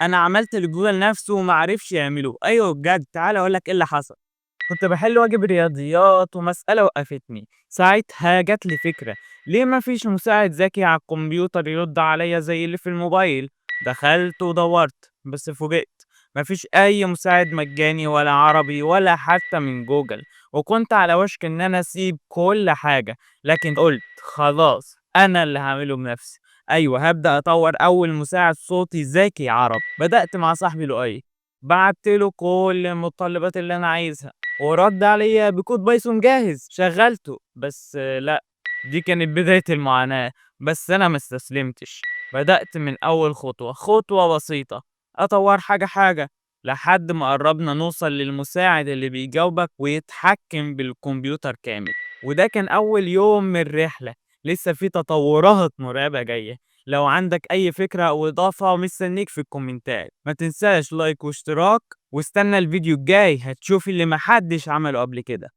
أنا عملت لجوجل نفسه وما عرفش يعمله. أيوه بجد، تعالَ أقول لك إيه اللي حصل. كنت باحل واجب رياضيات ومسألة وقفتني، ساعتها جات لي فكرة، ليه ما فيش مساعد ذكي على الكمبيوتر يرد عليَّ زي اللي في الموبايل؟ دخلت ودوّرت، بس فوجئت ما فيش أي مساعد مجاني ولا عربي ولا حتى من جوجل، وكنت على وشك إن أنا أسيب كل حاجة، لكن قُلت خلاص أنا اللي هاعمله بنفسي. أيوه، هابدأ أطوّر أول مساعد صوتي ذكي عربي. بدأت مع صاحبي لؤي، بعتّ له كل المتطلبات اللي أنا عايزها ورد عليّا بكود بايثون جاهز، شغّلته. بس لأ، دي كانت بداية المعاناة. بس أنا ما استسلمتش، بدأت من أول خطوة، خطوة بسيطة، أطوّر حاجة، حاجة، لحد ما قرّبنا نوصل للمساعد اللي بيجاوبك ويتحكم بالكمبيوتر كامل. وده كان أول يوم من رحلة، لسه في تطورات مرعبة جاية. لو عندك أي فكرة أو إضافة مستنيك في الكومنتات. ما تنساش لايك واشتراك، واستنى الفيديو الجاي هتشوف اللي ما حدش عمله قبل كده.